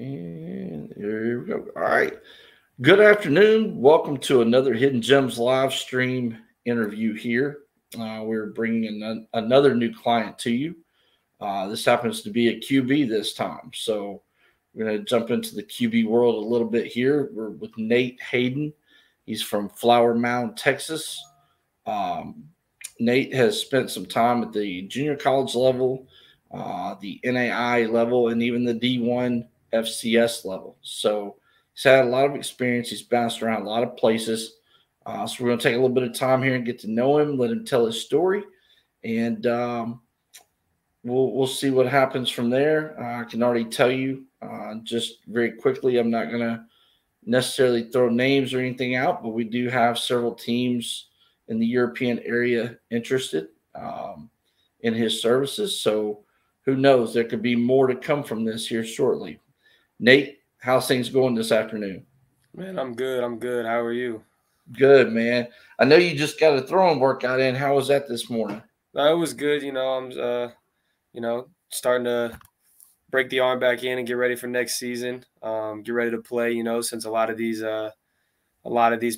And here we go. All right. Good afternoon. Welcome to another Hidden Gems live stream interview here. We're bringing in another new client to you. This happens to be a QB this time. So we're going to jump into the QB world a little bit here. We're with Nate Hayden. He's from Flower Mound, Texas. Um, Nate has spent some time at the junior college level, the NAI level, and even the D1 FCS level. So he's had a lot of experience. He's bounced around a lot of places. So we're going to take a little bit of time here and get to know him, let him tell his story, and we'll see what happens from there. I can already tell you just very quickly, I'm not going to necessarily throw names or anything out, but we do have several teams in the European area interested in his services. So who knows? There could be more to come from this here shortly. Nate, how's things going this afternoon? Man, I'm good. I'm good. How are you? Good, man. I know you just got a throwing workout in. How was that this morning? It was good. I'm starting to break the arm back in and get ready for next season. Get ready to play. Since a lot of these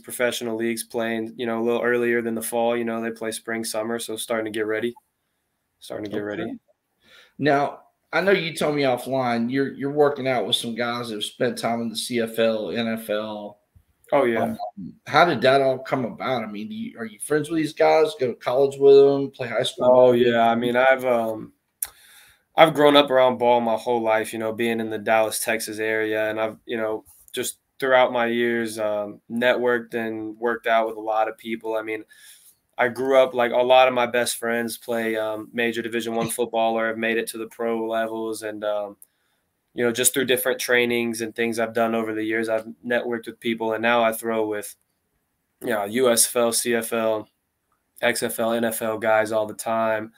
professional leagues playing, a little earlier than the fall. They play spring, summer, so starting to get ready. Ready. Now, I know you told me offline you're working out with some guys that have spent time in the CFL, NFL. Oh yeah. How did that all come about? I mean, are you friends with these guys? Go to college with them? Play high school? Oh yeah. I mean, I've grown up around ball my whole life. Being in the Dallas, Texas area, and I've just throughout my years networked and worked out with a lot of people. I mean, I grew up like a lot of my best friends play major Division I football or have made it to the pro levels, and just through different trainings and things I've done over the years, I've networked with people, and now I throw with USFL, CFL, XFL, NFL guys all the time.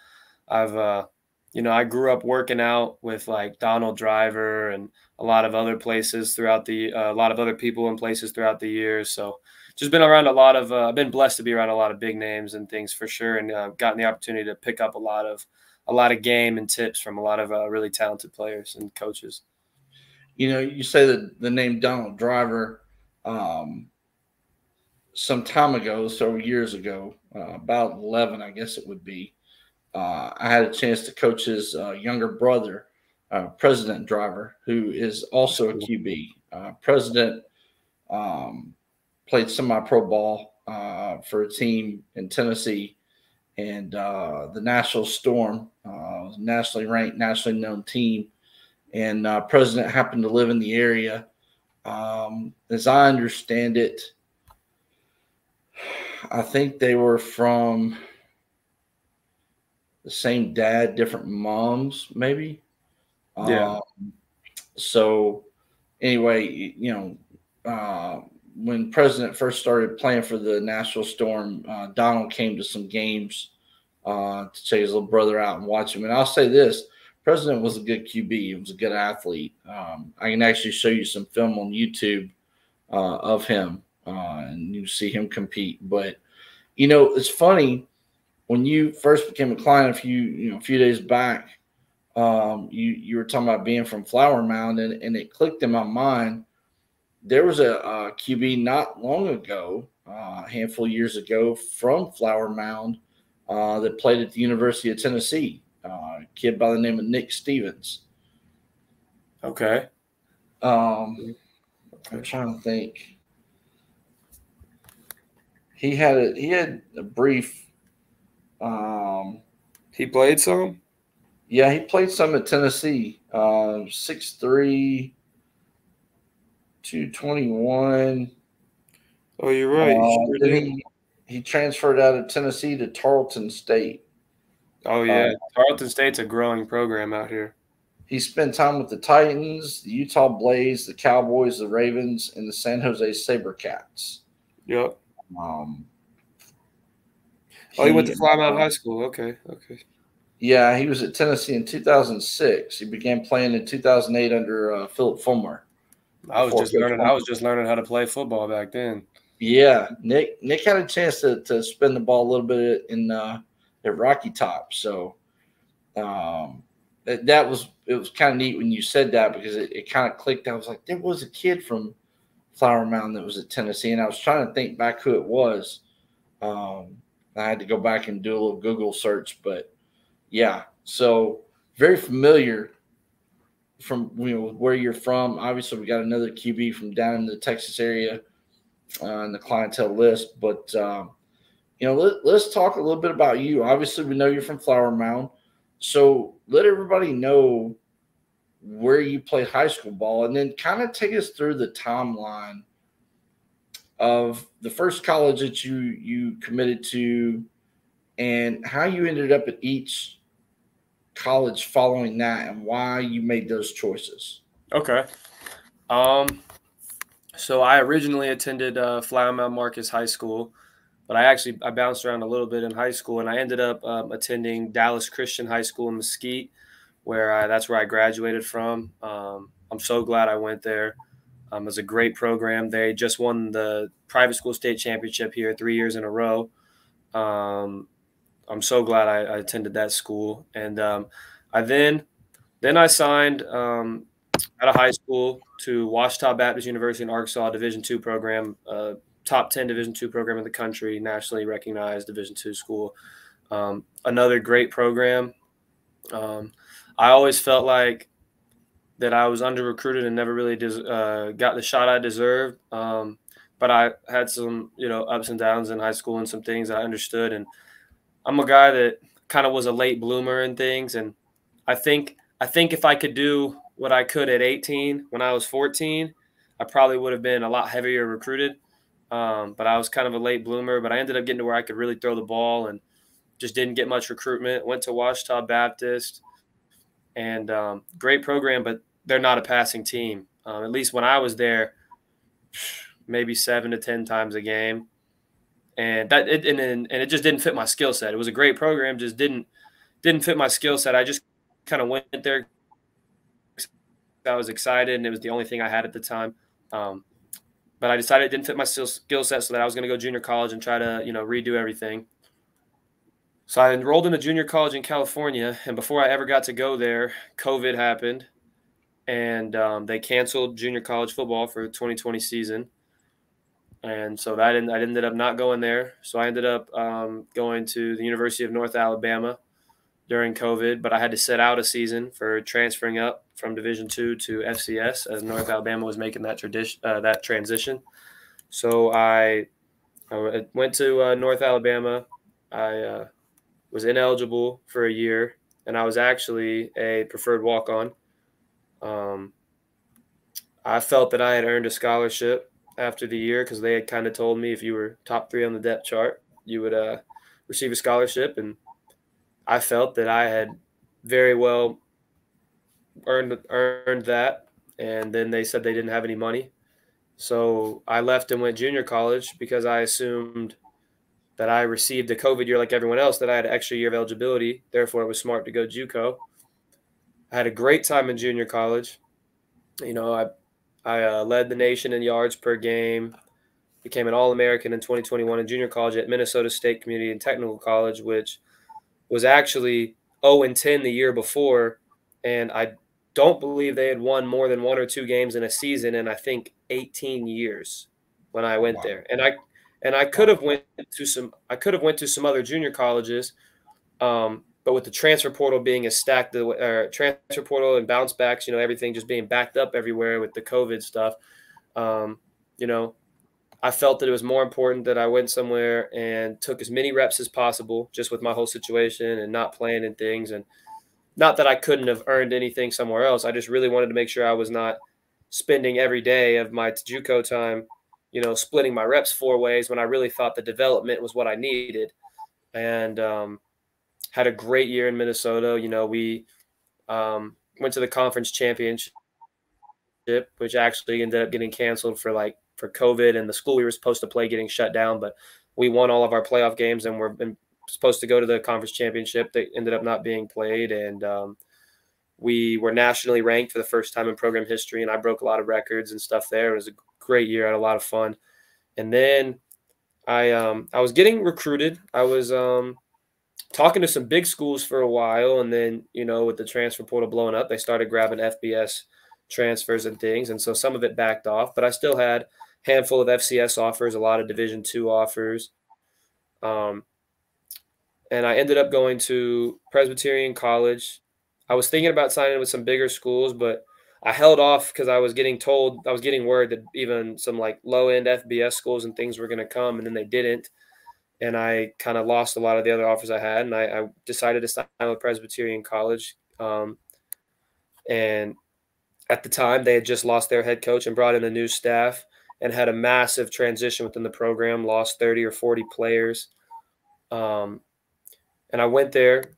I grew up working out with like Donald Driver and a lot of other places throughout a lot of other people and places throughout the years. So just been around I've been blessed to be around a lot of big names and things for sure. And gotten the opportunity to pick up a lot of game and tips from a lot of really talented players and coaches. You say that the name Donald Driver some time ago, several years ago, about 11, I guess it would be. I had a chance to coach his younger brother, President Driver, who is also a QB. President played semi-pro ball for a team in Tennessee, and the Nashville Storm was a nationally ranked, nationally known team. And President happened to live in the area. As I understand it, I think they were from the same dad, different moms, maybe. Yeah. So anyway, when President first started playing for the Nashville Storm, Donald came to some games to take his little brother out and watch him. And I'll say this, President was a good QB. He was a good athlete. I can actually show you some film on YouTube of him, and you see him compete. But, it's funny. When you first became a client a few days back, you were talking about being from Flower Mound, and it clicked in my mind. There was a QB not long ago, a handful of years ago, from Flower Mound that played at the University of Tennessee. A kid by the name of Nick Stevens. Okay. I'm trying to think. He had a brief. He played some? Yeah, he played some at Tennessee. 6'3", 221. Oh, you're right. He transferred out of Tennessee to Tarleton State. Oh, yeah. Tarleton State's a growing program out here. He spent time with the Titans, the Utah Blaze, the Cowboys, the Ravens, and the San Jose SaberCats. Yep. He went to Flower Mound High School. Okay. Yeah, he was at Tennessee in 2006. He began playing in 2008 under Philip Fulmer. I was just learning how to play football back then. Yeah, Nick had a chance to spin the ball a little bit at Rocky Top. So that was was kind of neat when you said that, because it kind of clicked. I was like, there was a kid from Flower Mound that was at Tennessee, and I was trying to think back who it was. I had to go back and do a little Google search, but yeah, so very familiar from where you're from. Obviously, we got another QB from down in the Texas area on the clientele list, but let's talk a little bit about you. Obviously, we know you're from Flower Mound, so let everybody know where you played high school ball, and then kind of take us through the timeline of the first college that you committed to, and how you ended up at each college following that, and why you made those choices. Okay. So I originally attended Flower Mound Marcus High School, but I bounced around a little bit in high school, and I ended up attending Dallas Christian High School in Mesquite, that's where I graduated from. I'm so glad I went there. It was a great program. They just won the private school state championship here 3 years in a row. I'm so glad I attended that school. And then I signed out of high school to Ouachita Baptist University in Arkansas, Division II program, top 10 Division II program in the country, nationally recognized Division II school. Another great program. I always felt like that I was under recruited and never really got the shot I deserved. But I had some, ups and downs in high school and some things I understood. And I'm a guy that kind of was a late bloomer in things. And I think if I could do what I could at 18 when I was 14, I probably would have been a lot heavier recruited. But I was kind of a late bloomer. But I ended up getting to where I could really throw the ball and just didn't get much recruitment. Went to Ouachita Baptist. And great program, but they're not a passing team. At least when I was there, maybe 7 to 10 times a game, and it just didn't fit my skill set. It was a great program, just didn't fit my skill set. I just kind of went there. I was excited, and it was the only thing I had at the time. But I decided it didn't fit my skill set, so that I was going to go junior college and try to redo everything. So I enrolled in a junior college in California, and before I ever got to go there, COVID happened, and they canceled junior college football for the 2020 season. And so I ended up not going there. So I ended up going to the University of North Alabama during COVID, but I had to sit out a season for transferring up from Division II to FCS, as North Alabama was making that transition. So I went to North Alabama. I was ineligible for a year, and I was actually a preferred walk-on. I felt that I had earned a scholarship after the year, because they had kind of told me if you were top 3 on the depth chart, you would receive a scholarship. And I felt that I had very well earned that. And then they said they didn't have any money. So I left and went junior college, because I assumed that I received a COVID year like everyone else, that I had an extra year of eligibility. Therefore, it was smart to go JUCO. I had a great time in junior college. I led the nation in yards per game, became an All-American in 2021 in junior college at Minnesota State Community and Technical College, which was actually 0-10 the year before. And I don't believe they had won more than 1 or 2 games in a season in, I think, 18 years when I went there. And I could have went to some other junior colleges, but with the transfer portal being as stacked, transfer portal and bounce backs, everything just being backed up everywhere with the COVID stuff, I felt that it was more important that I went somewhere and took as many reps as possible, just with my whole situation and not playing in things. And not that I couldn't have earned anything somewhere else. I just really wanted to make sure I was not spending every day of my JUCO time, splitting my reps 4 ways, when I really thought the development was what I needed. And had a great year in Minnesota. We went to the conference championship, which actually ended up getting canceled for COVID, and the school we were supposed to play getting shut down. But we won all of our playoff games, and we're supposed to go to the conference championship. That ended up not being played, and we were nationally ranked for the first time in program history, and I broke a lot of records and stuff there. It was a great year. I had a lot of fun. And then I was getting recruited. I was talking to some big schools for a while, and then, with the transfer portal blowing up, they started grabbing FBS transfers and things, and so some of it backed off, but I still had a handful of FCS offers, a lot of Division II offers. And I ended up going to Presbyterian College. I was thinking about signing with some bigger schools, but I held off because I was getting word that even some like low end FBS schools and things were going to come, and then they didn't. And I kind of lost a lot of the other offers I had, and I decided to sign with Presbyterian College. And at the time, they had just lost their head coach and brought in a new staff and had a massive transition within the program, lost 30 or 40 players. And I went there,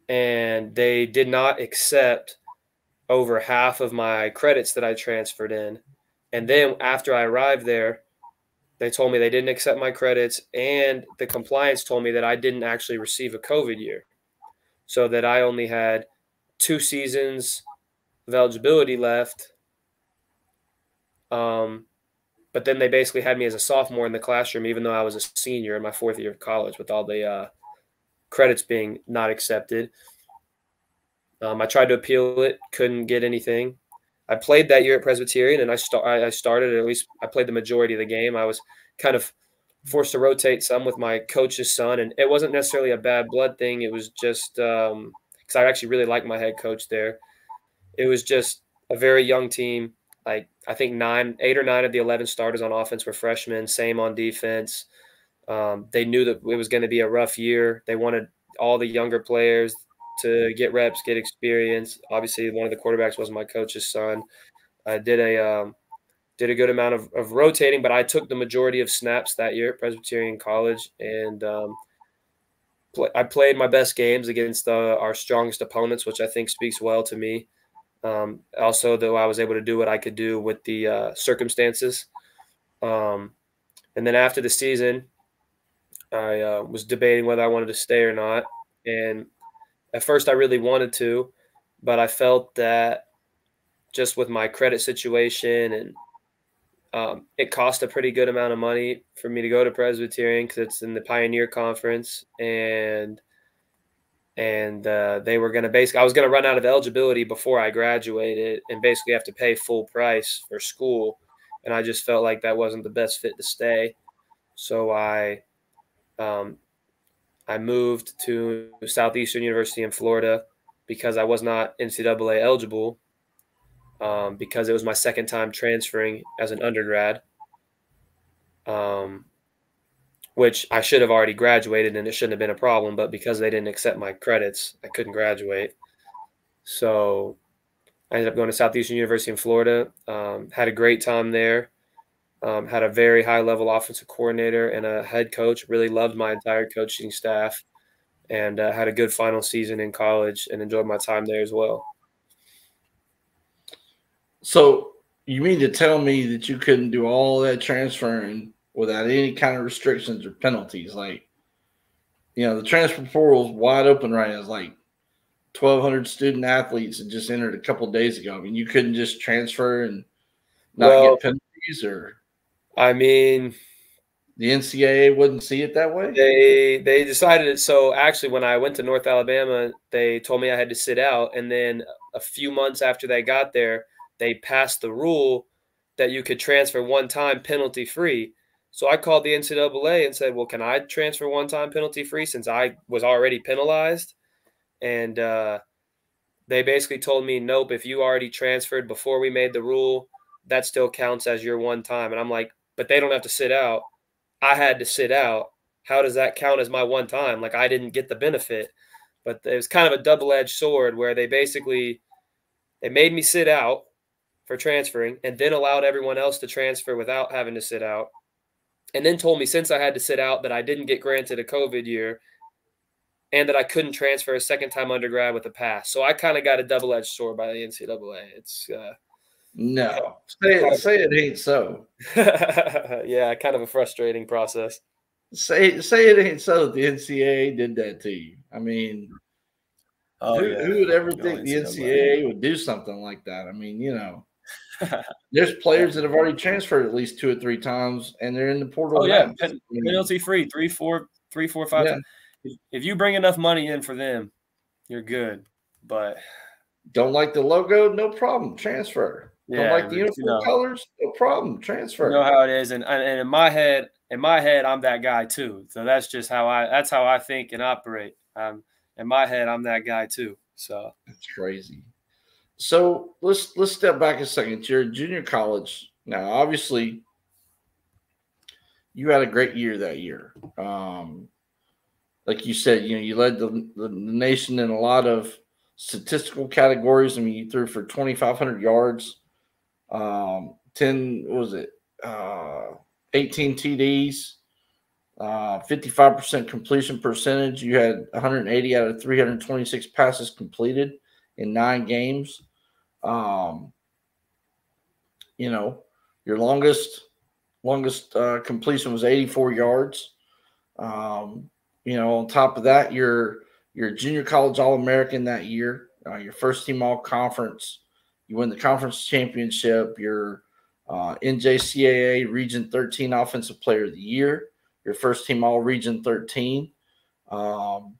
and they did not accept over half of my credits that I transferred in. And then after I arrived there, they told me they didn't accept my credits, and the compliance told me that I didn't actually receive a COVID year, so that I only had 2 seasons of eligibility left. But then they basically had me as a sophomore in the classroom, even though I was a senior in my 4th year of college, with all the credits being not accepted. I tried to appeal it, couldn't get anything. I played that year at Presbyterian, and I started, or at least I played the majority of the game. I was kind of forced to rotate some with my coach's son, and it wasn't necessarily a bad blood thing. It was just because I actually really liked my head coach there. It was just a very young team. Like, I think 8 or 9 of the 11 starters on offense were freshmen, same on defense. They knew that it was going to be a rough year. They wanted all the younger players to get reps, get experience. Obviously, one of the quarterbacks was my coach's son. I did a good amount of rotating, but I took the majority of snaps that year at Presbyterian College, and I played my best games against our strongest opponents, which I think speaks well to me. Also, though, I was able to do what I could do with the circumstances. And then after the season, I was debating whether I wanted to stay or not. And at first I really wanted to, but I felt that just with my credit situation, and it cost a pretty good amount of money for me to go to Presbyterian because it's in the Pioneer Conference, and they were going to I was going to run out of eligibility before I graduated and basically have to pay full price for school. And I just felt like that wasn't the best fit to stay. So I moved to Southeastern University in Florida because I was not NCAA eligible, because it was my second time transferring as an undergrad, which I should have already graduated and it shouldn't have been a problem. But because they didn't accept my credits, I couldn't graduate. So I ended up going to Southeastern University in Florida, had a great time there. Had a very high-level offensive coordinator and a head coach. Really loved my entire coaching staff, and had a good final season in college and enjoyed my time there as well. So you mean to tell me that you couldn't do all that transferring without any kind of restrictions or penalties? Like, the transfer portal is wide open right now. It's like 1,200 student athletes that just entered a couple of days ago. I mean, you couldn't just transfer and not get penalties, or? I mean, the NCAA wouldn't see it that way? They decided it. So actually, when I went to North Alabama, they told me I had to sit out. And then a few months after they got there, they passed the rule that you could transfer one time penalty free. So I called the NCAA and said, well, can I transfer one time penalty free since I was already penalized? And they basically told me, nope, if you already transferred before we made the rule, that still counts as your one time. And I'm like, but they don't have to sit out. I had to sit out. How does that count as my one time? Like, I didn't get the benefit. But it was kind of a double-edged sword where they made me sit out for transferring and then allowed everyone else to transfer without having to sit out. And then told me since I had to sit out that I didn't get granted a COVID year and that I couldn't transfer a second-time undergrad with a pass. So I kind of got a double-edged sword by the NCAA. It's no. Say it ain't so. Yeah, kind of a frustrating process. Say it ain't so that the NCAA did that to you. I mean, who would ever think the NCAA would do something like that? I mean, there's players that have already transferred at least 2 or 3 times, and they're in the portal. Oh, yeah, penalty free, 3, 4, 5 times. if you bring enough money in for them, you're good. But don't like the logo, no problem, transfer. Don't yeah, like the but, uniform colors, no problem, you transfer. know how it is, and in my head, I'm that guy too. So that's just how I think and operate. In my head, I'm that guy too. So That's crazy. So let's step back a second. You're in junior college now. Obviously, you had a great year that year. Like you said, you led the nation in a lot of statistical categories. I mean, you threw for 2,500 yards, 10, what was it, 18 TDs, 55% completion percentage. You had 180 out of 326 passes completed in 9 games. Um, your longest completion was 84 yards. On top of that, you're a junior college All-American that year. Your first team All Conference. You win the conference championship. You're NJCAA Region 13 Offensive Player of the Year. Your first team All Region 13. Um,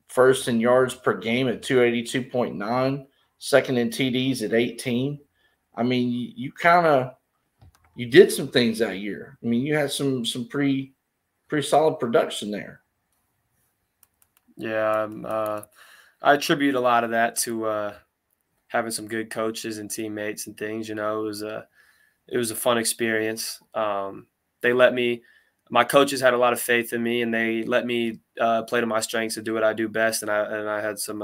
first in yards per game at 282.9. Second in TDs at 18. I mean, you did some things that year. I mean, you had some pretty solid production there. yeah, I attribute a lot of that to having some good coaches and teammates and things. It was a fun experience. They let me. My coaches had a lot of faith in me, and they let me play to my strengths and do what I do best. And I had some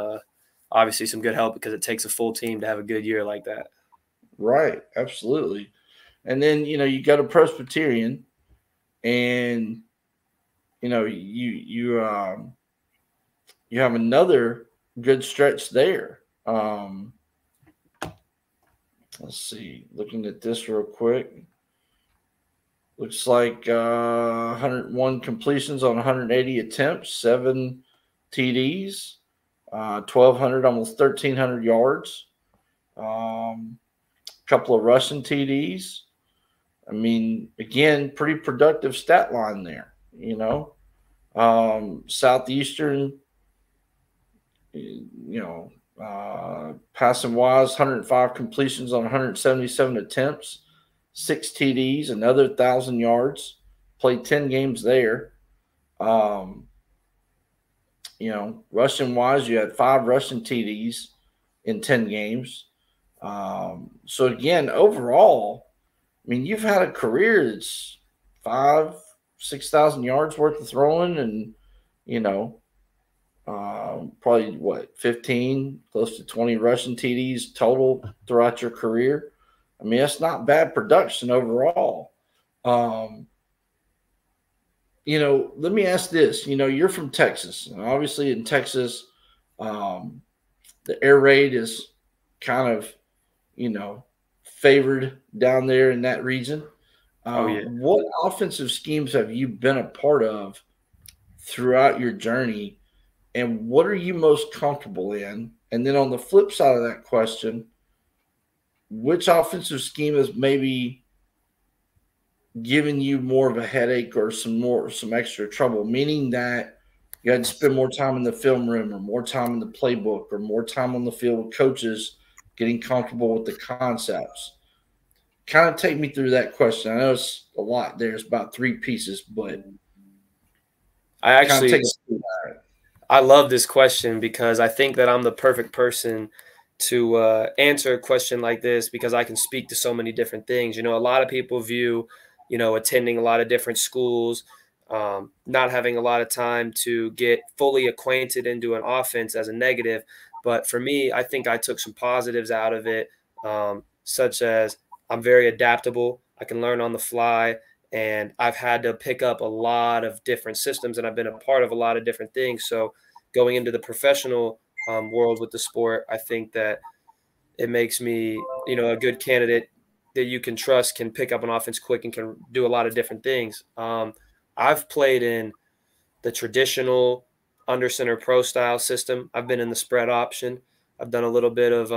obviously some good help because it takes a full team to have a good year like that. Right, absolutely. And then you go to Presbyterian, and you have another good stretch there. Let's see. Looking at this real quick. Looks like 101 completions on 180 attempts, 7 TDs, 1,200, almost 1,300 yards, a couple of rushing TDs. I mean, again, pretty productive stat line there. Southeastern, passing wise, 105 completions on 177 attempts, 6 TDs, another 1,000 yards. Played 10 games there. Rushing wise, you had 5 rushing TDs in 10 games. So again, overall, I mean, you've had a career that's 6,000 yards worth of throwing, and probably 15, close to 20 rushing TDs total throughout your career. I mean, that's not bad production overall. Let me ask this. You're from Texas, and obviously in Texas, the air raid is kind of, favored down there in that region. Oh yeah. What offensive schemes have you been a part of throughout your journey, and what are you most comfortable in? And then on the flip side of that question, which offensive scheme has maybe given you more of a headache or some extra trouble, meaning that you had to spend more time in the film room or more time in the playbook or more time on the field with coaches getting comfortable with the concepts? Kind of take me through that question. I know it's a lot there. It's about 3 pieces, but I love this question because I think that I'm the perfect person to answer a question like this because I can speak to so many different things. A lot of people view, attending a lot of different schools, not having a lot of time to get fully acquainted into an offense as a negative. But for me, I think I took some positives out of it, such as I'm very adaptable. I can learn on the fly. And I've had to pick up a lot of different systems, and I've been a part of a lot of different things. So going into the professional world with the sport, I think that it makes me, a good candidate that you can trust, can pick up an offense quick and can do a lot of different things. I've played in the traditional under center pro style system. I've been in the spread option. I've done a little bit of,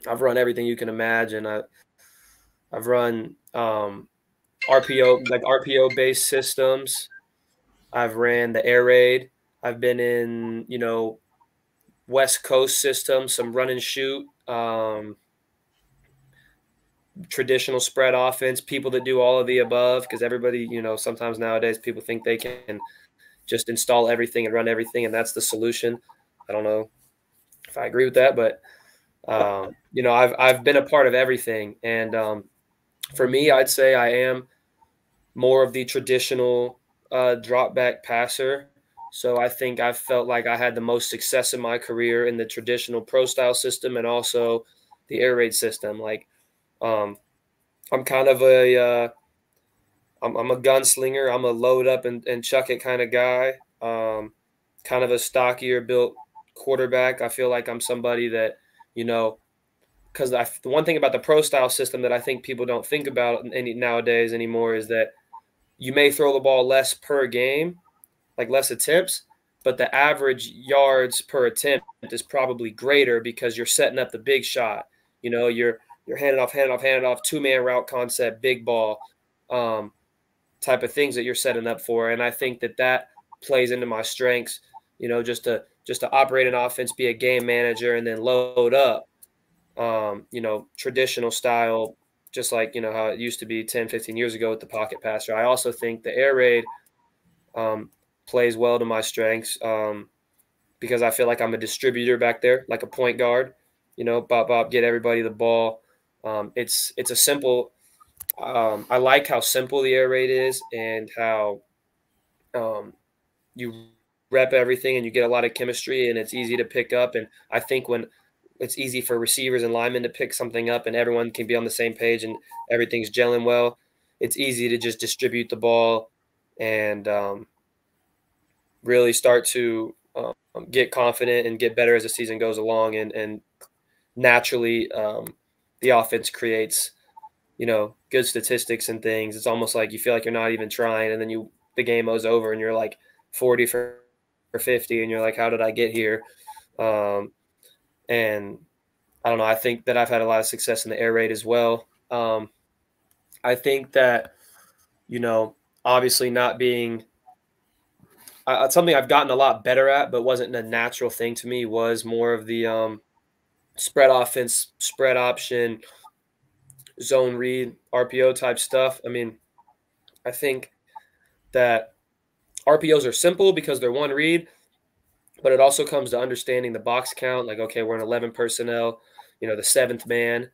I've run everything you can imagine. I've run, RPO based systems. I've ran the air raid. I've been in, West Coast system, some run and shoot, traditional spread offense, people that do all of the above, because everybody, sometimes nowadays people think they can just install everything and run everything, and that's the solution. I don't know if I agree with that, but I've been a part of everything, and for me, I'd say I am more of the traditional drop back passer. So I think I felt like I had the most success in my career in the traditional pro style system and also the air raid system. Like, I'm kind of I'm a gunslinger. I'm a load up and chuck it kind of guy. Kind of a stockier built quarterback. I feel like I'm somebody that, because the one thing about the pro style system that I think people don't think about nowadays anymore is that you may throw the ball less per game, like less attempts, but the average yards per attempt is probably greater because you're setting up the big shot. You're handing off, 2-man route concept, big ball, type of things that you're setting up for. And I think that plays into my strengths, just to operate an offense, be a game manager, and then load up, traditional style, just like, how it used to be 10, 15 years ago with the pocket passer. I also think the air raid plays well to my strengths because I feel like I'm a distributor back there, like a point guard, bop, get everybody the ball. It's a simple I like how simple the air raid is and how you rep everything and you get a lot of chemistry and it's easy to pick up. And I think when it's easy for receivers and linemen to pick something up and everyone can be on the same page and everything's gelling well, it's easy to just distribute the ball and really start to get confident and get better as the season goes along. And naturally, the offense creates, good statistics and things. It's almost like you feel like you're not even trying, and then the game goes over and you're like 40 for 50, and you're like, how did I get here? And I don't know. I think that I've had a lot of success in the air raid as well. I think that, obviously not being something I've gotten a lot better at, but wasn't a natural thing to me, was more of the spread offense, spread option, zone read, RPO type stuff. I mean, I think that RPOs are simple because they're one read, but it also comes to understanding the box count. Like, okay, we're in 11 personnel. The seventh man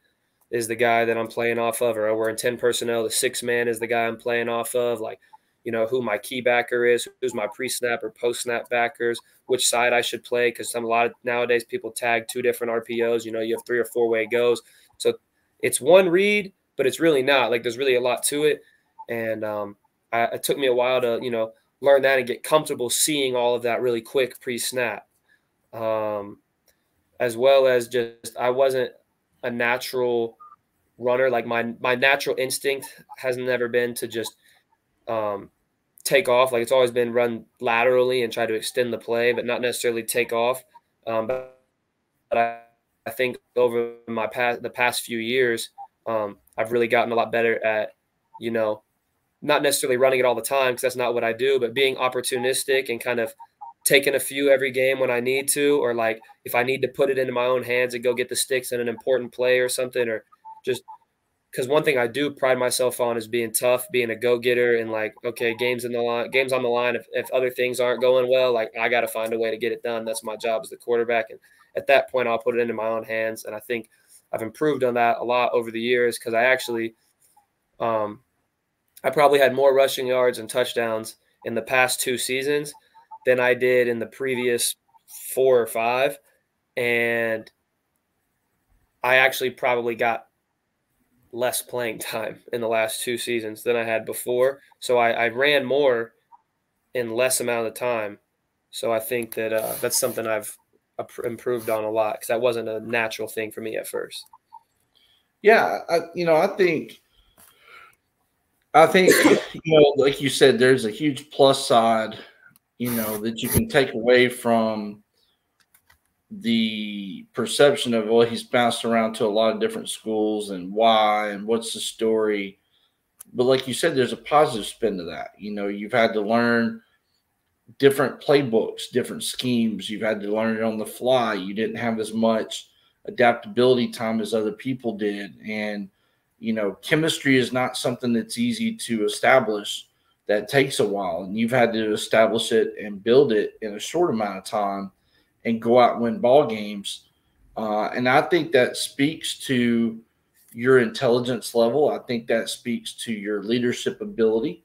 is the guy that I'm playing off of, or we're in 10 personnel. The sixth man is the guy I'm playing off of. Like, who my key backer is, who's my pre-snap or post-snap backers, which side I should play, because a lot of nowadays people tag 2 different RPOs. You have 3 or 4 way goes. So it's one read, but it's really not. Like, there's really a lot to it. And it took me a while to, learn that and get comfortable seeing all of that really quick pre-snap. As well as just I wasn't a natural runner. Like my natural instinct has never been to just take off. Like, it's always been run laterally and try to extend the play, but not necessarily take off. But I think over the past few years, I've really gotten a lot better at, not necessarily running it all the time, because that's not what I do, but being opportunistic and kind of taking a few every game when I need to, or like if I need to put it into my own hands and go get the sticks in an important play or something, or just because one thing I do pride myself on is being tough, being a go-getter, and like, okay, games on the line. If other things aren't going well, like, I got to find a way to get it done. That's my job as the quarterback. And at that point, I'll put it into my own hands. And I think I've improved on that a lot over the years, because I actually, I probably had more rushing yards and touchdowns in the past 2 seasons than I did in the previous 4 or 5. And I actually probably got less playing time in the last 2 seasons than I had before. So I ran more in less amount of time. So I think that that's something I've improved on a lot, because that wasn't a natural thing for me at first. Yeah, I think, like you said, there's a huge plus side, that you can take away from the perception of, well, he's bounced around to a lot of different schools and why and what's the story. But like you said, there's a positive spin to that. You've had to learn different playbooks, different schemes. You've had to learn it on the fly. You didn't have as much adaptability time as other people did. And, chemistry is not something that's easy to establish. That takes a while. And you've had to establish it and build it in a short amount of time and go out and win ball games. And I think that speaks to your intelligence level. I think that speaks to your leadership ability.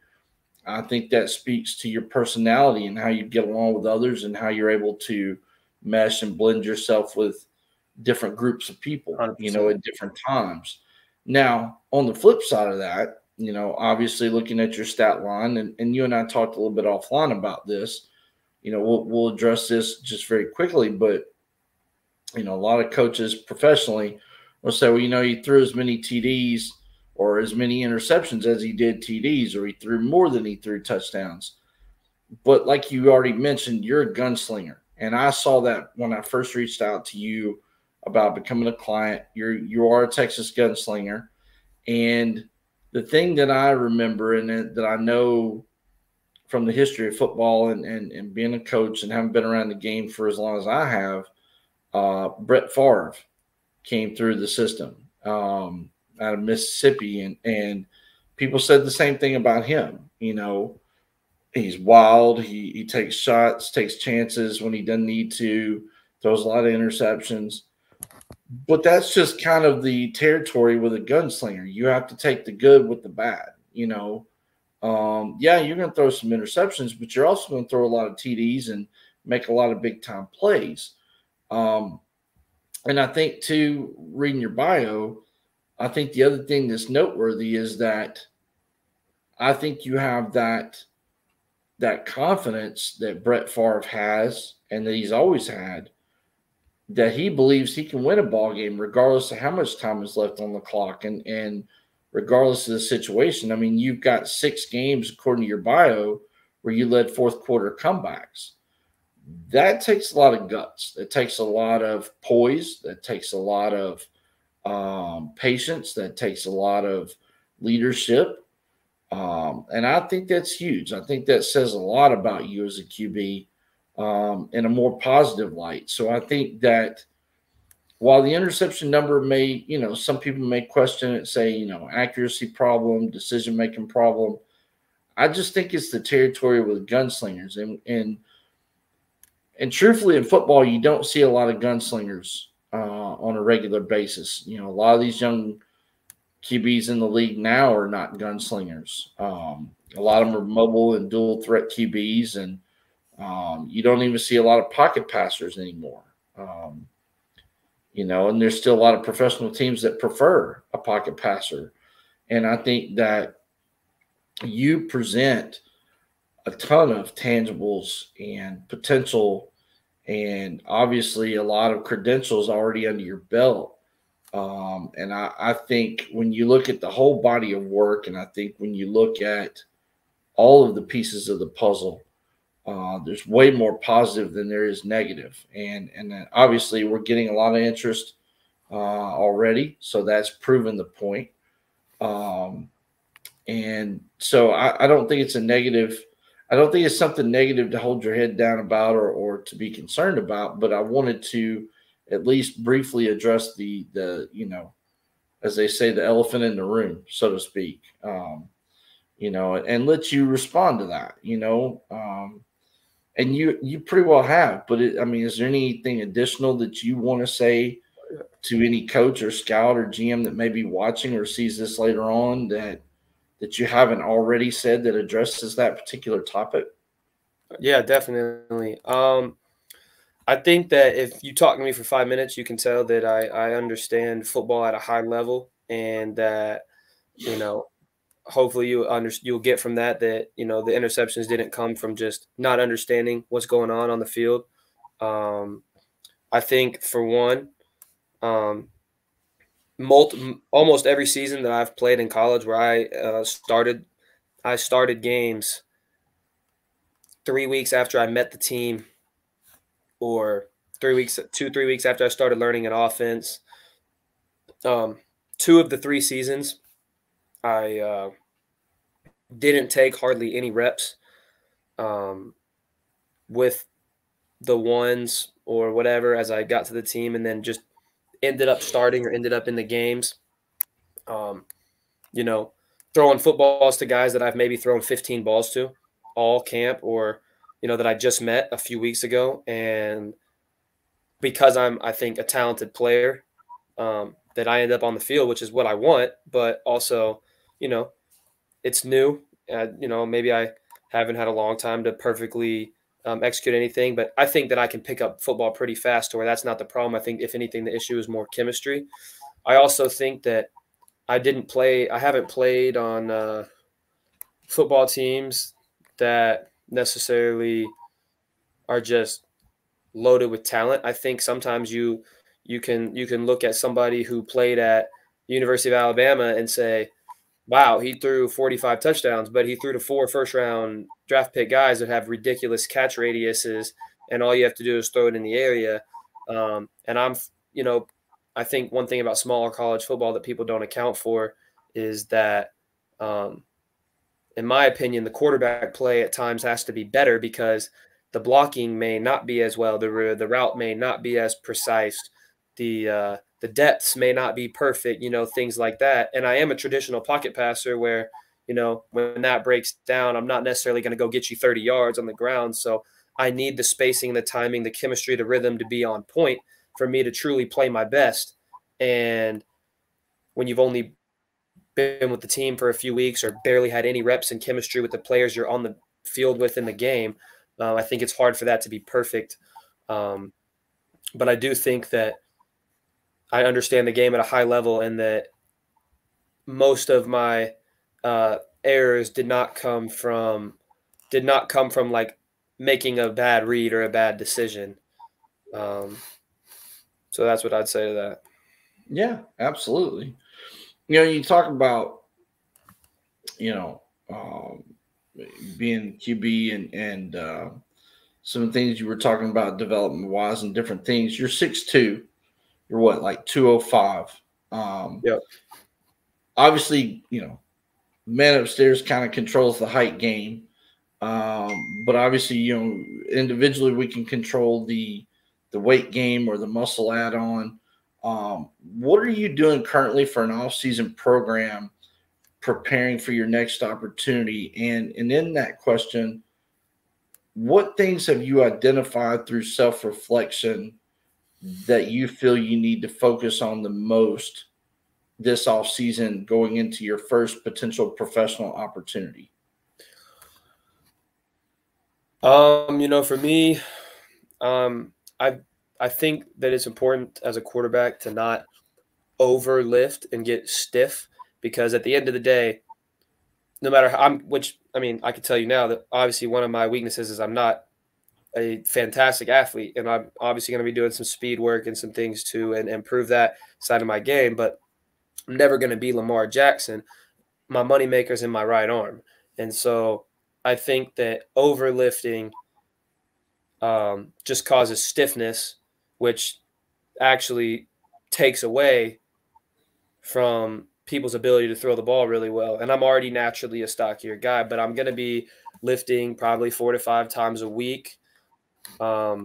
I think that speaks to your personality and how you get along with others and how you're able to mesh and blend yourself with different groups of people, 100%. at different times. Now, on the flip side of that, obviously looking at your stat line, and you and I talked a little bit offline about this, we'll address this just very quickly, but, a lot of coaches professionally will say, well, he threw as many TDs or as many interceptions as he did TDs, or he threw more than he threw touchdowns. But like you already mentioned, you're a gunslinger. And I saw that when I first reached out to you about becoming a client. You are a Texas gunslinger. And the thing that I remember and that I know from the history of football and being a coach and having been around the game for as long as I have, Brett Favre came through the system. Out of Mississippi, and people said the same thing about him. He's wild. He takes shots, takes chances when he doesn't need to, throws a lot of interceptions. But that's just kind of the territory with a gunslinger. You have to take the good with the bad. Yeah, you're going to throw some interceptions, but you're also going to throw a lot of TDs and make a lot of big time plays. And I think too, reading your bio, I think the other thing that's noteworthy is that I think you have that confidence that Brett Favre has and that he's always had, that he believes he can win a ball game regardless of how much time is left on the clock and regardless of the situation. I mean, you've got 6 games, according to your bio, where you led fourth quarter comebacks. That takes a lot of guts. That takes a lot of poise. That takes a lot of patience. That takes a lot of leadership. And I think that's huge. I think that says a lot about you as a QB in a more positive light. So I think that while the interception number may, some people may question it, say, accuracy problem, decision-making problem, I just think it's the territory with gunslingers. And truthfully, in football, you don't see a lot of gunslingers on a regular basis. A lot of these young QBs in the league now are not gunslingers. A lot of them are mobile and dual threat QBs, and you don't even see a lot of pocket passers anymore. And there's still a lot of professional teams that prefer a pocket passer. And I think that you present a ton of tangibles and potential and obviously a lot of credentials already under your belt. And I think when you look at the whole body of work, and I think when you look at all of the pieces of the puzzle, there's way more positive than there is negative. And then obviously we're getting a lot of interest already. So that's proven the point. And so I don't think it's a negative. I don't think it's something negative to hold your head down about or to be concerned about, but I wanted to at least briefly address the as they say, the elephant in the room, so to speak, and let you respond to that, and you pretty well have. But is there anything additional that you want to say to any coach or scout or GM that may be watching or sees this later on that you haven't already said that addresses that particular topic? Yeah, definitely. I think that if you talk to me for 5 minutes, you can tell that I understand football at a high level, and that, hopefully you'll get from that, the interceptions didn't come from just not understanding what's going on the field. I think for one, almost every season that I've played in college where I started games 3 weeks after I met the team, or 3 weeks after I started learning an offense. 2 of the 3 seasons, I didn't take hardly any reps. with the ones or whatever as I got to the team, and then just ended up starting or ended up in the games. You know, throwing footballs to guys that I've maybe thrown 15 balls to all camp, or, that I just met a few weeks ago. And because I think, a talented player, that I end up on the field, which is what I want, but also, it's new. Maybe I haven't had a long time to perfectly execute anything, but I think that I can pick up football pretty fast to where that's not the problem. I think, if anything, the issue is more chemistry. I also think that I haven't played on football teams that necessarily are just loaded with talent. I think sometimes you can look at somebody who played at University of Alabama and say, wow, he threw 45 touchdowns, but he threw to 4 first-round draft pick guys that have ridiculous catch radiuses, and all you have to do is throw it in the area. And I think one thing about smaller college football that people don't account for is that, in my opinion, the quarterback play at times has to be better because the blocking may not be as well, the route may not be as precise, the depths may not be perfect, things like that. And I am a traditional pocket passer where, when that breaks down, I'm not necessarily going to go get you 30 yards on the ground. So I need the spacing, the timing, the chemistry, the rhythm to be on point for me to truly play my best. And when you've only been with the team for a few weeks or barely had any reps and chemistry with the players you're on the field with in the game, I think it's hard for that to be perfect. But I do think that I understand the game at a high level, and that most of my errors did not come from like making a bad read or a bad decision. So that's what I'd say to that. Yeah, absolutely. You talk about, being QB and some things you were talking about development wise and different things. You're 6'2", you're what, like 205. Yep. Obviously, man upstairs kind of controls the height game. But obviously, individually we can control the weight game or the muscle add-on. What are you doing currently for an off-season program preparing for your next opportunity? And in that question, what things have you identified through self-reflection that you feel you need to focus on the most this off-season going into your first potential professional opportunity? For me, I think that it's important as a quarterback to not overlift and get stiff, because at the end of the day, no matter how I can tell you now that obviously one of my weaknesses is I'm not a fantastic athlete, and I'm obviously going to be doing some speed work and some things to and improve that side of my game, but I'm never going to be Lamar Jackson. My moneymaker's in my right arm. And so I think that overlifting just causes stiffness, which actually takes away from people's ability to throw the ball really well. And I'm already naturally a stockier guy, but I'm going to be lifting probably 4 to 5 times a week. A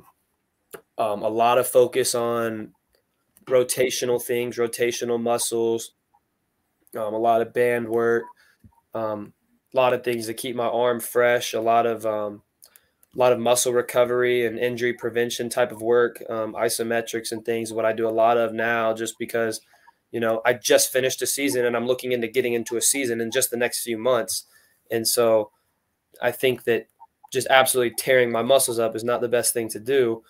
lot of focus on rotational things, rotational muscles, a lot of band work, a lot of things to keep my arm fresh, a lot of muscle recovery and injury prevention type of work, isometrics and things, what I do a lot of now, just because, I just finished a season and I'm looking into getting into a season in just the next few months. And so I think that just absolutely tearing my muscles up is not the best thing to do.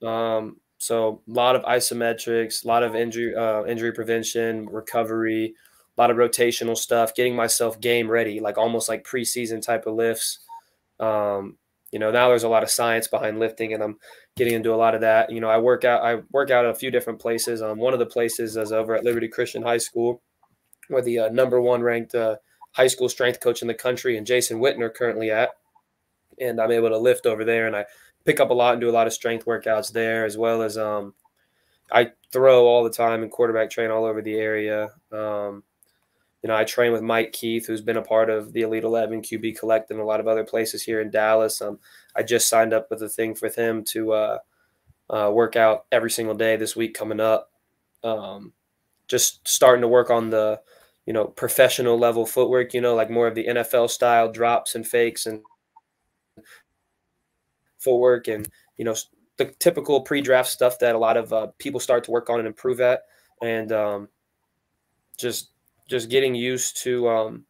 So a lot of isometrics, a lot of injury prevention, recovery, a lot of rotational stuff, getting myself game ready, like almost like preseason type of lifts. Now there's a lot of science behind lifting, and I'm getting into a lot of that. I work out at a few different places. One of the places is over at Liberty Christian High School, where the #1 ranked high school strength coach in the country and Jason Whitner currently at. And I'm able to lift over there, and I pick up a lot and do a lot of strength workouts there, as well as I throw all the time and quarterback train all over the area. I train with Mike Keith, who's been a part of the Elite 11 QB Collective and a lot of other places here in Dallas. I just signed up with a thing with him to work out every single day this week coming up. Just starting to work on the, professional level footwork, like more of the NFL style drops and fakes and footwork and, the typical pre-draft stuff that a lot of people start to work on and improve at. And just getting used to,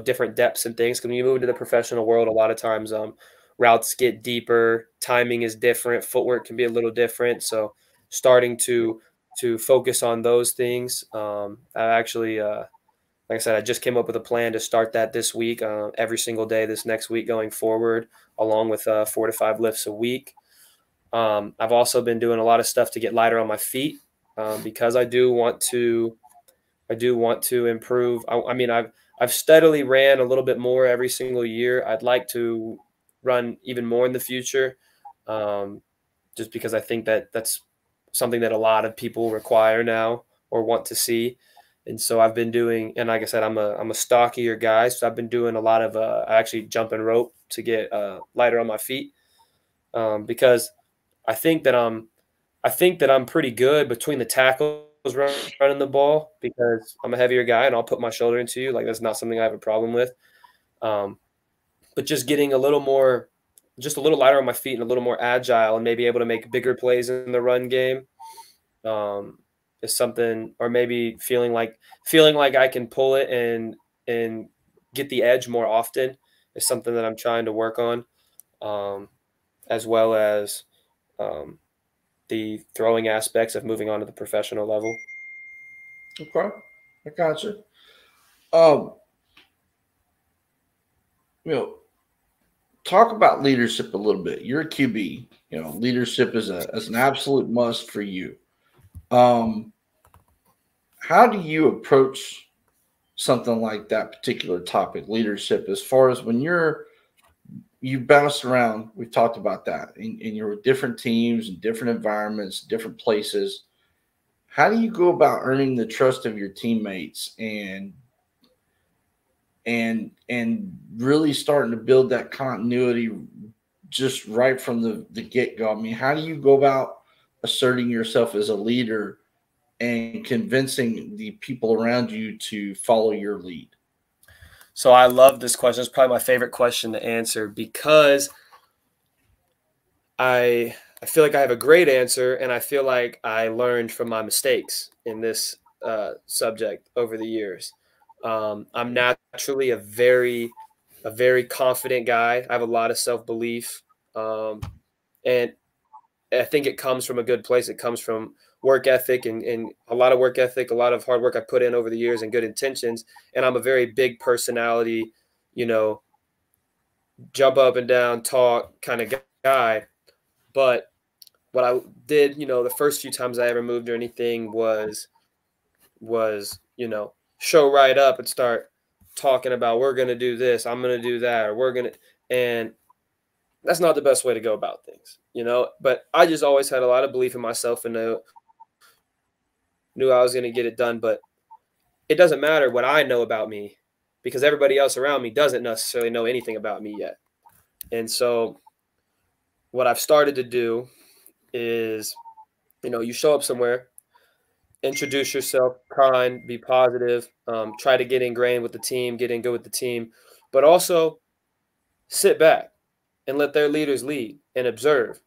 different depths and things. Because when you move into the professional world, a lot of times routes get deeper, timing is different, footwork can be a little different. So starting to focus on those things. I actually, like I said, I just came up with a plan to start that this week, every single day this next week going forward, along with 4 to 5 lifts a week. I've also been doing a lot of stuff to get lighter on my feet because I do want to improve. I mean, I've steadily ran a little bit more every single year. I'd like to run even more in the future, just because I think that that's something that a lot of people require now or want to see. And so I've been doing, and like I said, I'm a stockier guy, so I've been doing a lot of I actually jump and rope to get lighter on my feet, because I think that I'm pretty good between the tackles running the ball, because I'm a heavier guy and I'll put my shoulder into you. Like, that's not something I have a problem with. But just getting a little lighter on my feet and a little more agile and maybe able to make bigger plays in the run game is something, or maybe feeling like I can pull it and get the edge more often is something that I'm trying to work on, as well as the throwing aspects of moving on to the professional level. Okay, I got you. You know, talk about leadership a little bit. You're a QB. Leadership is an absolute must for you. How do you approach something like that particular topic, leadership, as far as when you bounce around? We've talked about that, and you're with different teams and different environments, different places. How do you go about earning the trust of your teammates and really starting to build that continuity just right from the get-go? I mean, how do you go about asserting yourself as a leader and convincing the people around you to follow your lead? So I love this question. It's probably my favorite question to answer, because I feel like I have a great answer, and I feel like I learned from my mistakes in this subject over the years. I'm naturally a very confident guy. I have a lot of self-belief, and I think it comes from a good place. It comes from work ethic and a lot of work ethic, a lot of hard work I put in over the years, and good intentions. And I'm a very big personality, jump up and down, talk kind of guy. But what I did, the first few times I ever moved or anything was show right up and start talking about, we're going to do this, I'm going to do that, or we're going to, and that's not the best way to go about things, but I just always had a lot of belief in myself and knew I was going to get it done. But it doesn't matter what I know about me, because everybody else around me doesn't necessarily know anything about me yet. And so what I've started to do is, you show up somewhere, introduce yourself, kind, be positive, try to get ingrained with the team, get in good with the team, but also sit back and let their leaders lead and observe.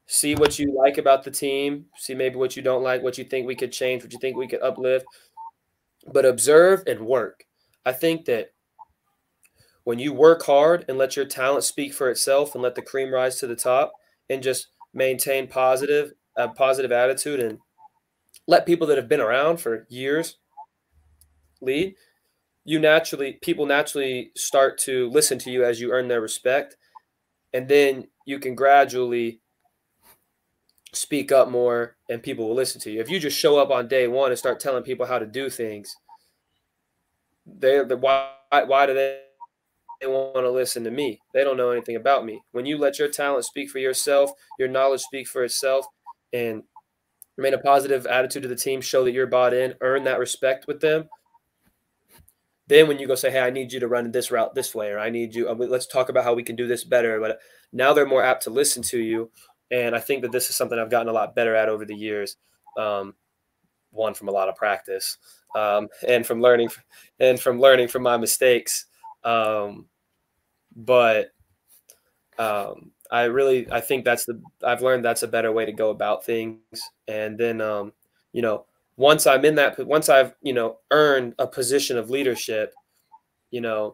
See what you like about the team, see maybe what you don't like, what you think we could change, what you think we could uplift, but observe and work. I think that when you work hard and let your talent speak for itself and let the cream rise to the top and just maintain a positive attitude and let people that have been around for years lead, people naturally start to listen to you as you earn their respect. And then you can gradually speak up more and people will listen to you. If you just show up on day one and start telling people how to do things, why do they want to listen to me? They don't know anything about me. When you let your talent speak for yourself, your knowledge speak for itself, and remain a positive attitude to the team, show that you're bought in, earn that respect with them, then when you go say, hey, I need you to run this route this way, or I need you, let's talk about how we can do this better. But now they're more apt to listen to you. And I think that this is something I've gotten a lot better at over the years. One, from a lot of practice, and from learning from my mistakes. But I think I've learned that's a better way to go about things. And then, once I've, earned a position of leadership, then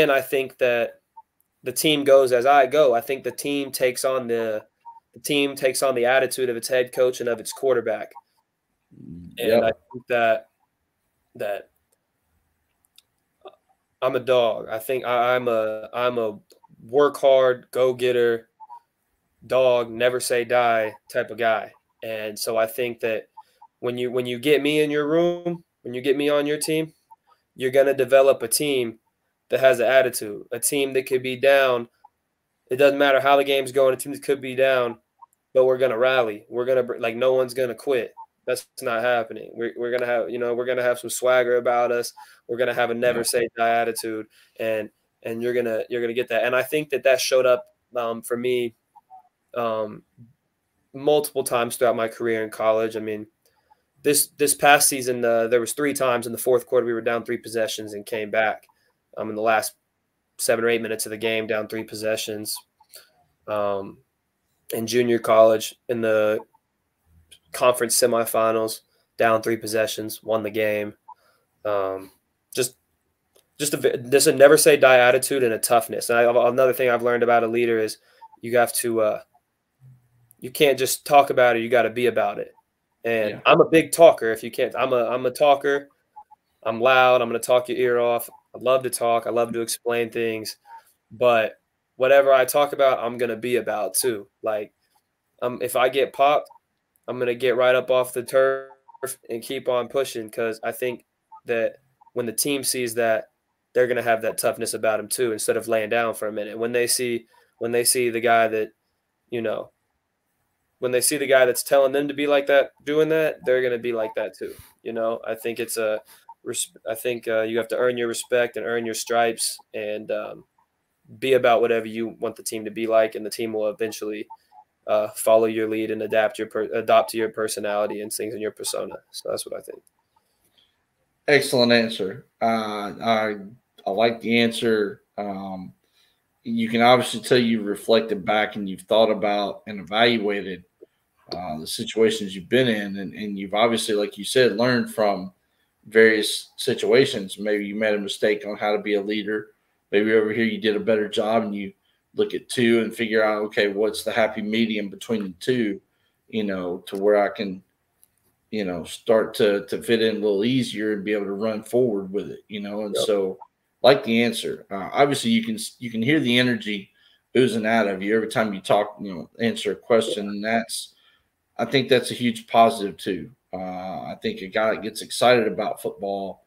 I think that the team goes as I go. I think the team takes on the attitude of its head coach and of its quarterback. And I think that I'm a dog. I think I'm a work hard, go getter, dog, never say die type of guy. And so I think that when you get me in your room, when you get me on your team, you're gonna develop a team that has an attitude, a team that could be down. It doesn't matter how the game's going. A team that could be down, but we're gonna rally. We're gonna no one's gonna quit. That's not happening. We're gonna have we're gonna have some swagger about us. We're gonna have a never say die attitude, and you're gonna get that. And I think that showed up for me multiple times throughout my career in college. I mean, this past season there was 3 times in the fourth quarter we were down 3 possessions and came back in the last 7 or 8 minutes of the game, down 3 possessions. In junior college, in the conference semifinals, down 3 possessions, won the game. Just a never say die attitude and a toughness. And another thing I've learned about a leader is you have to you can't just talk about it, you got to be about it. And I'm a big talker. If you can't, I'm a talker. I'm loud. I'm going to talk your ear off. I love to talk. I love to explain things. But whatever I talk about, I'm going to be about too. Like, if I get popped, I'm going to get right up off the turf and keep on pushing, because I think that when the team sees that, they're going to have that toughness about them too, instead of laying down for a minute. When they see the guy that, when they see the guy that's telling them to be like that, doing that, they're going to be like that too. I think you have to earn your respect and earn your stripes, and be about whatever you want the team to be like, and the team will eventually follow your lead and adopt to your personality and things in your persona. So that's what I think. Excellent answer. I like the answer. You can obviously tell you've reflected back and you've thought about and evaluated the situations you've been in, and you've obviously, like you said, learned from various situations. Maybe you made a mistake on how to be a leader. Maybe over here you did a better job, and you look at 2 and figure out, okay, what's the happy medium between the 2, to where I can, start to fit in a little easier and be able to run forward with it, and so like the answer. Obviously you can hear the energy oozing out of you every time you talk, answer a question. And I think that's a huge positive too. I think a guy that gets excited about football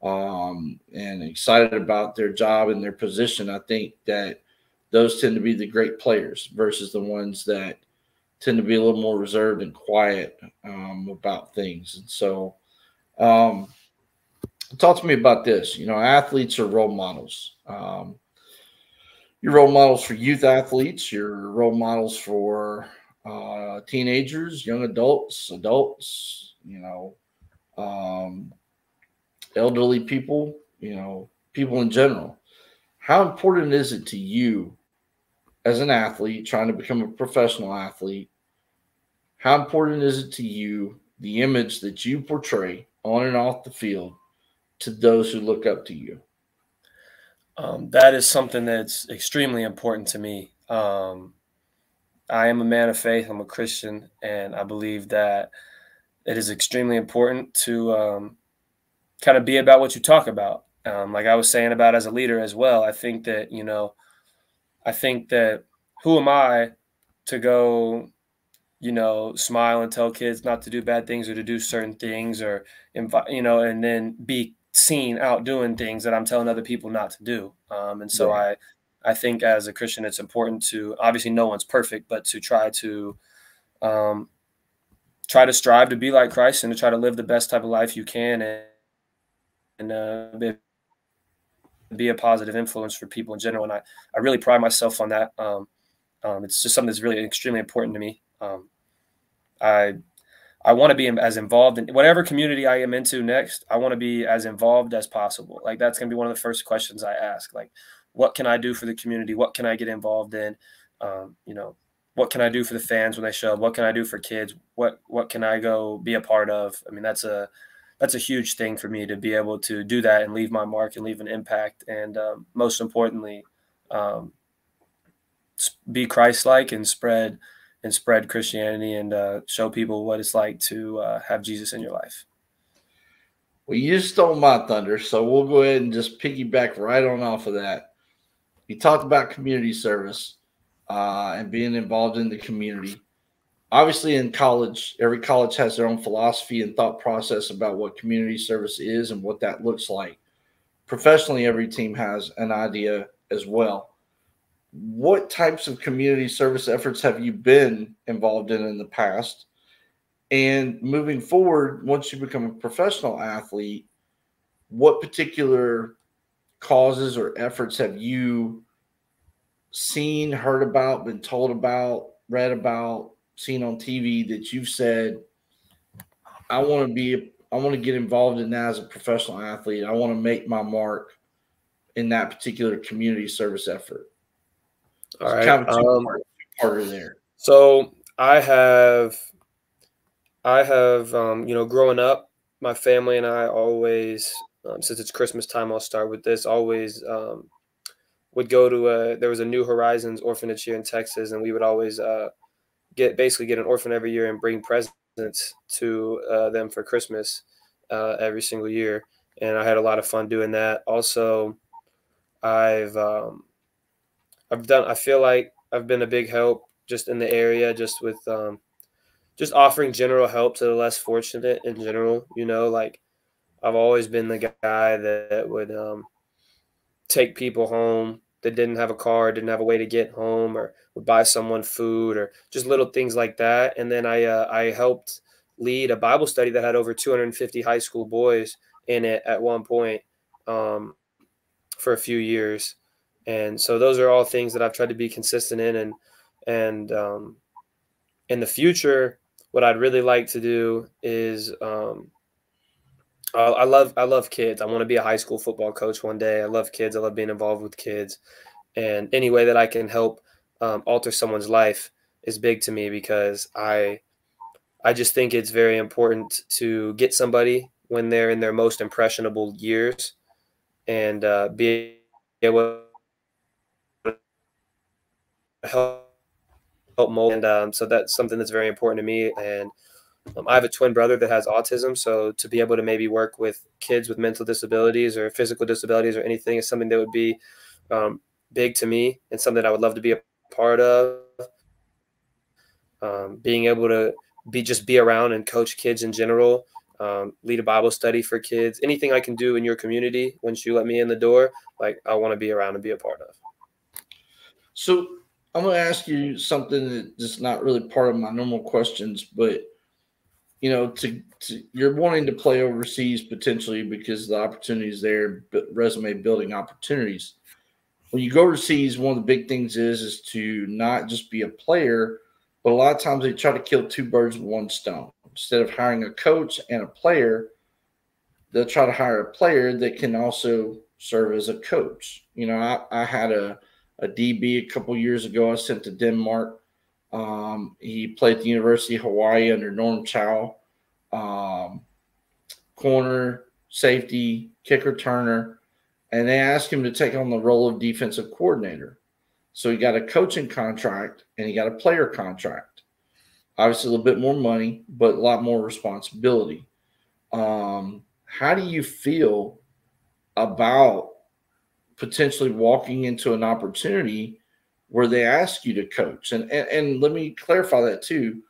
and excited about their job and their position, I think that those tend to be the great players versus the ones that tend to be a little more reserved and quiet about things. And so talk to me about this. Athletes are role models. You're role models for youth athletes. You're role models for teenagers, young adults, elderly people, people in general. How important is it to you as an athlete trying to become a professional athlete? How important is it to you, the image that you portray on and off the field, to those who look up to you? That is something that's extremely important to me. I am a man of faith. I'm a Christian, and I believe that it is extremely important to kind of be about what you talk about. Like I was saying about as a leader as well, I think that, who am I to go, smile and tell kids not to do bad things or to do certain things, or, and then be seen out doing things that I'm telling other people not to do. And so I think as a Christian, it's important to, obviously no one's perfect, but to try to strive to be like Christ and to try to live the best type of life you can. be a positive influence for people in general. And I really pride myself on that. It's just something that's really extremely important to me. I want to be as involved in whatever community I am into next. I want to be as involved as possible. Like, that's going to be one of the first questions I ask. Like, what can I do for the community? What can I get involved in? What can I do for the fans when they show up? What can I do for kids? What can I go be a part of? I mean, that's a huge thing for me, to be able to do that and leave my mark and leave an impact. And most importantly, be Christ-like and spread Christianity and show people what it's like to have Jesus in your life. Well, you just stole my thunder, so we'll go ahead and just piggyback right on off of that. You talked about community service and being involved in the community. Obviously, in college, every college has their own philosophy and thought process about what community service is and what that looks like. Professionally, every team has an idea as well. What types of community service efforts have you been involved in the past? And moving forward, once you become a professional athlete, what particular causes or efforts have you seen, heard about, been told about, read about, seen on TV that you've said, I want to get involved in that as a professional athlete. I want to make my mark in that particular community service effort? All right. Kind of two-parter there. So I have, growing up, my family and I always, since it's Christmas time, I'll start with this, always would go to there was a New Horizons orphanage here in Texas, and we would always get an orphan every year and bring presents to them for Christmas every single year. And I had a lot of fun doing that. Also, I feel like I've been a big help just in the area, just with just offering general help to the less fortunate in general. Like, I've always been the guy that would take people home that didn't have a car, didn't have a way to get home, or would buy someone food, or just little things like that. And then I helped lead a Bible study that had over 250 high school boys in it at one point for a few years. And so those are all things that I've tried to be consistent in. And in the future, what I'd really like to do is I love kids. I want to be a high school football coach one day. I love kids. I love being involved with kids. And any way that I can help alter someone's life is big to me, because I just think it's very important to get somebody when they're in their most impressionable years and be able to help mold. And so that's something that's very important to me. And I have a twin brother that has autism, so to be able to maybe work with kids with mental disabilities or physical disabilities or anything is something that would be big to me, and something I would love to be a part of. Being able to be around and coach kids in general, lead a Bible study for kids, anything I can do in your community once you let me in the door, like, I want to be around and be a part of. So I'm going to ask you something that's not really part of my normal questions, but you're wanting to play overseas potentially because the opportunities there, but resume building opportunities. When you go overseas, one of the big things is to not just be a player, but a lot of times they try to kill two birds with one stone. Instead of hiring a coach and a player, they'll try to hire a player that can also serve as a coach. I had a DB a couple years ago I sent to Denmark. He played at the University of Hawaii under Norm Chow. Corner, safety, kicker, returner, and they asked him to take on the role of defensive coordinator. So he got a coaching contract and he got a player contract. Obviously, a little bit more money, but a lot more responsibility. How do you feel about potentially walking into an opportunity where they ask you to coach? And let me clarify that too.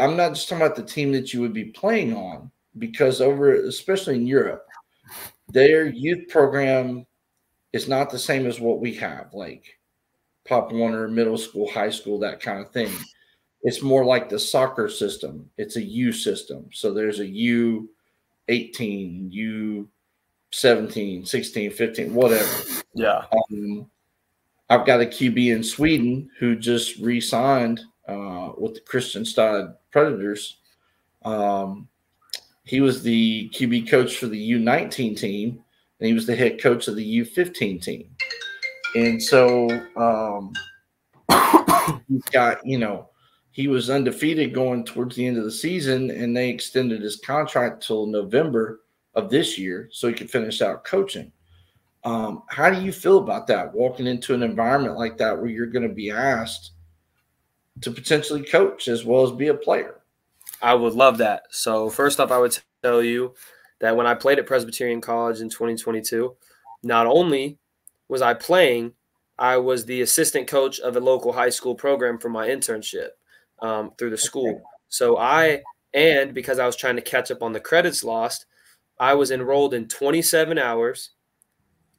I'm not just talking about the team that you would be playing on, because especially in Europe, their youth program is not the same as what we have, like Pop Warner, middle school, high school, that kind of thing. It's more like the soccer system. It's a U system. So there's a U 18, U17, 16, 15, whatever. Yeah. I've got a QB in Sweden who just re-signed with the Kristianstad Predators. He was the QB coach for the U19 team, and he was the head coach of the U15 team. And so he's got, he was undefeated going towards the end of the season, and they extended his contract till November of this year so he could finish out coaching. How do you feel about that, walking into an environment like that where you're going to be asked to potentially coach as well as be a player? I would love that. So first off, I would tell you that when I played at Presbyterian College in 2022, not only was I playing, I was the assistant coach of a local high school program for my internship through the school. So because I was trying to catch up on the credits lost, I was enrolled in 27 hours.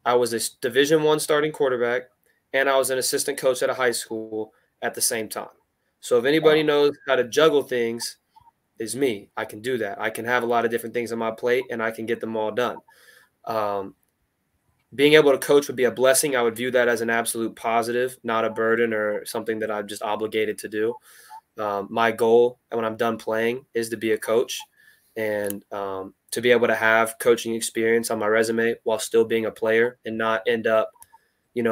I was a Division I starting quarterback, and I was an assistant coach at a high school at the same time. So if anybody knows how to juggle things, is me. I can do that. I can have a lot of different things on my plate, and I can get them all done. Being able to coach would be a blessing. I would view that as an absolute positive, not a burden or something that I'm just obligated to do. My goal when I'm done playing is to be a coach and to be able to have coaching experience on my resume while still being a player and not end up,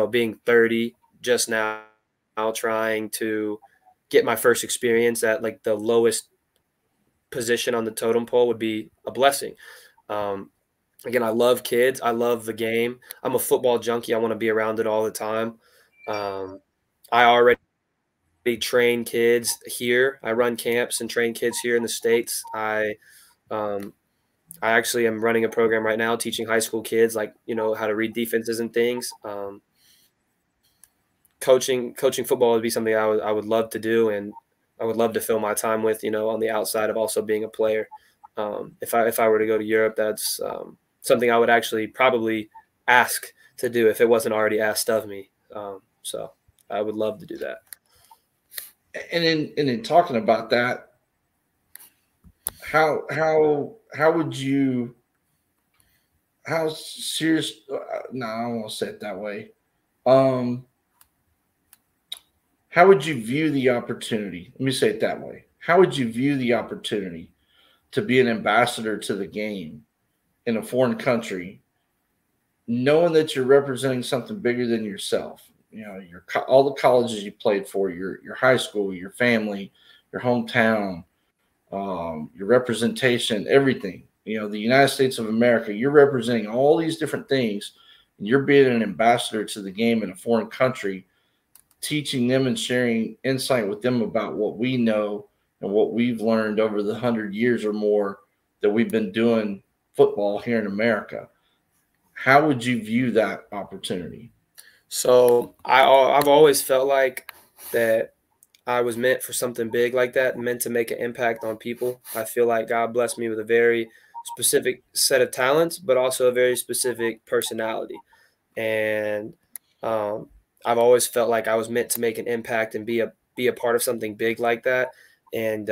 being 30 just now trying to get my first experience at like the lowest position on the totem pole would be a blessing. Again, I love kids. I love the game. I'm a football junkie. I want to be around it all the time. I already train kids here. I run camps and train kids here in the States. I actually am running a program right now teaching high school kids how to read defenses and things. Coaching football would be something I would love to do, and I would love to fill my time with, on the outside of also being a player. If I were to go to Europe, that's something I would actually probably ask to do if it wasn't already asked of me. So I would love to do that. And in talking about that, how serious? No, I don't want to say it that way. How would you view the opportunity? Let me say it that way. How would you view the opportunity to be an ambassador to the game in a foreign country, knowing that you're representing something bigger than yourself? All the colleges you played for, your high school, your family, your hometown, your representation, everything. The United States of America, you're representing all these different things, and you're being an ambassador to the game in a foreign country, teaching them and sharing insight with them about what we know and what we've learned over the 100 years or more that we've been doing football here in America. How would you view that opportunity? So I've always felt like that I was meant for something big like that, meant to make an impact on people. I feel like God blessed me with a very specific set of talents, but also a very specific personality. And I've always felt like I was meant to make an impact and be a part of something big like that. And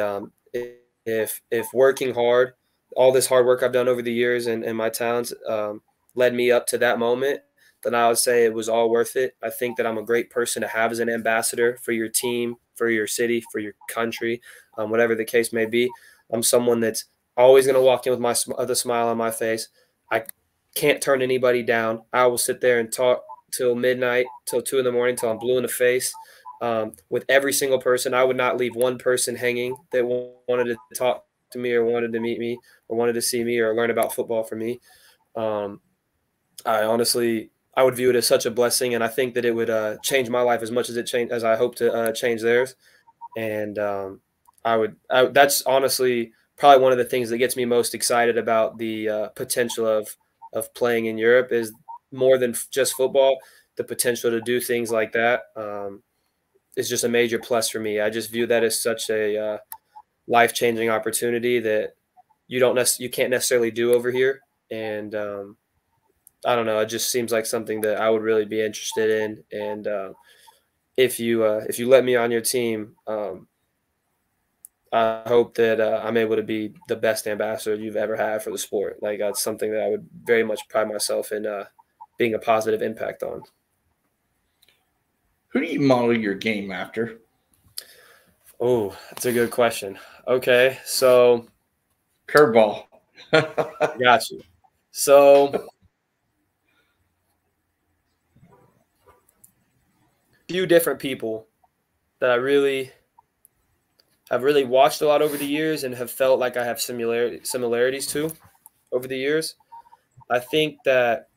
if working hard, all this hard work I've done over the years and my talents led me up to that moment, then I would say it was all worth it. I think that I'm a great person to have as an ambassador for your team, for your city, for your country, whatever the case may be. I'm someone that's always going to walk in with the smile on my face. I can't turn anybody down. I will sit there and talk till midnight, till 2 a.m, till I'm blue in the face. With every single person, I would not leave one person hanging that wanted to talk to me or wanted to meet me or wanted to see me or learn about football from me. I would view it as such a blessing, and I think that it would change my life as much as I hope to change theirs. And that's honestly probably one of the things that gets me most excited about the potential of playing in Europe is more than just football. The potential to do things like that is just a major plus for me. I just view that as such a life-changing opportunity that you can't necessarily do over here. And I don't know. It just seems like something that I would really be interested in. And if you let me on your team, I hope that I'm able to be the best ambassador you've ever had for the sport. Like that's something that I would very much pride myself in being a positive impact on. Who do you model your game after? Oh, that's a good question. Okay, so Curveball. got you. So few different people that I've really watched a lot over the years and have felt like I have similarities to over the years. I think that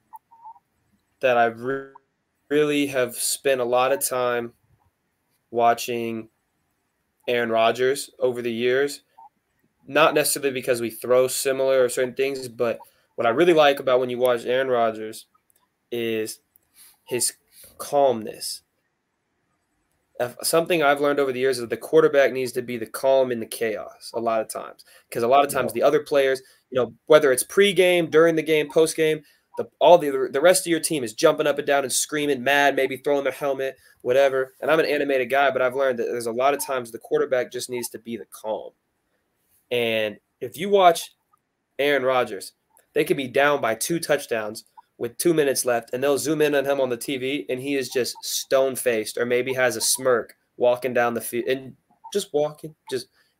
really have spent a lot of time watching Aaron Rodgers over the years. Not necessarily because we throw similar or certain things, but what I really like about when you watch Aaron Rodgers is his calmness. Something I've learned over the years is that the quarterback needs to be the calm in the chaos a lot of times, because a lot of times Yep. the other players, whether it's pregame, during the game, postgame, the rest of your team is jumping up and down and screaming, mad, maybe throwing their helmet, whatever. And I'm an animated guy, but I've learned that there's a lot of times the quarterback just needs to be the calm. And if you watch Aaron Rodgers, they could be down by 2 touchdowns with 2 minutes left, and they'll zoom in on him on the TV, and he is just stone faced, or maybe has a smirk walking down the field and just walking.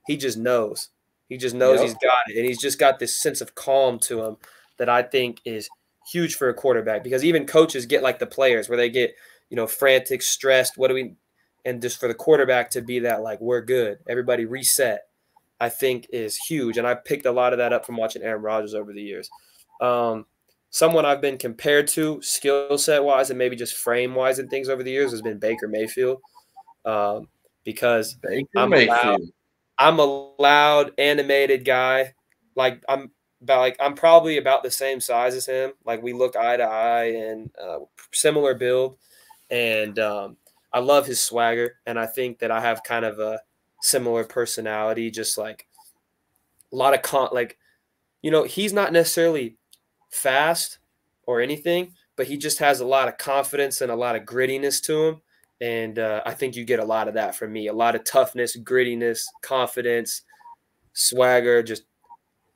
He just knows. He just knows he's Yep. got it, and he's just got this sense of calm to him that I think is huge for a quarterback. Because even coaches get like the players where they get frantic, stressed. And just for the quarterback to be that like we're good, everybody reset. I think is huge, and I picked a lot of that up from watching Aaron Rodgers over the years. Someone I've been compared to skill set wise and maybe just frame wise and things over the years has been Baker Mayfield, because Baker I'm Mayfield. a loud animated guy. I'm probably about the same size as him. Like we look eye to eye and similar build, and I love his swagger, and I think that I have kind of a similar personality, just like a lot of he's not necessarily fast or anything, but he just has a lot of confidence and a lot of grittiness to him. And I think you get a lot of that from me, a lot of toughness, grittiness, confidence, swagger, just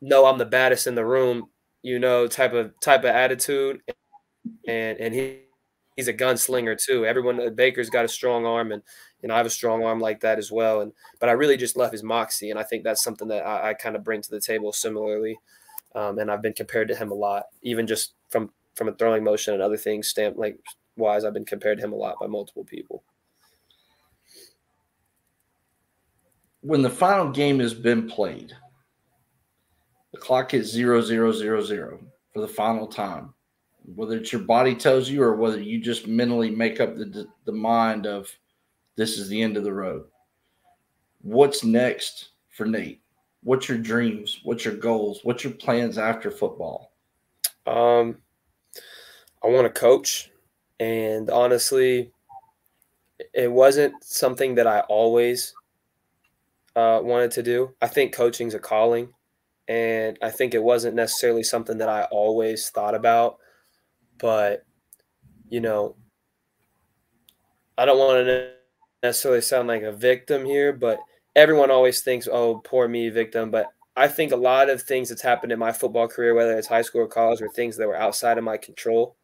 know I'm the baddest in the room, type of attitude. And he's a gunslinger too. Everyone, Baker's got a strong arm, and I have a strong arm like that as well. But I really just love his moxie, and I think that's something that I kind of bring to the table similarly. And I've been compared to him a lot, even just from a throwing motion and other things, wise. I've been compared to him a lot by multiple people. When the final game has been played, the clock hits 0-0-0-0 for the final time. Whether it's your body tells you or whether you just mentally make up the mind of this is the end of the road. What's next for Nate? What's your dreams? What's your goals? What's your plans after football? I want to coach, and honestly, it wasn't something that I always wanted to do. I think coaching's a calling, and I think it wasn't necessarily something that I always thought about. But I don't want to necessarily sound like a victim here, but everyone always thinks, "Oh, poor me, victim." But I think a lot of things that's happened in my football career, whether it's high school or college, were things that were outside of my control.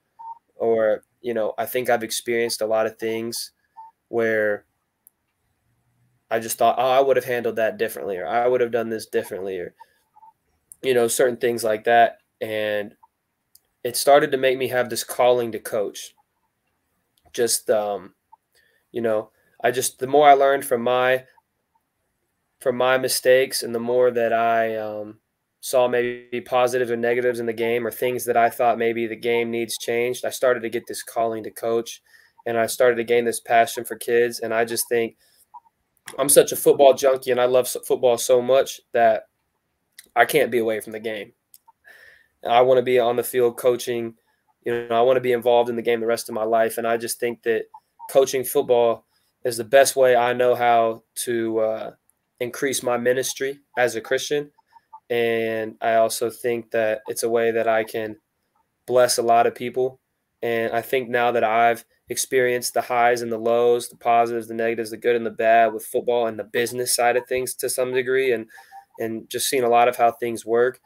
Or, I think I've experienced a lot of things where I just thought, oh, I would have handled that differently, or I would have done this differently, or, certain things like that. And it started to make me have this calling to coach. Just, the more I learned from my mistakes, and the more that I saw maybe positives or negatives in the game, or things that I thought maybe the game needs changed, I started to get this calling to coach, and I started to gain this passion for kids. And I just think I'm such a football junkie, and I love football so much that I can't be away from the game. I want to be on the field coaching. I want to be involved in the game the rest of my life. And I just think that coaching football is the best way I know how to increase my ministry as a Christian. And I also think that it's a way that I can bless a lot of people. And I think now that I've experienced the highs and the lows, the positives, the negatives, the good and the bad with football and the business side of things to some degree, and just seeing a lot of how things work,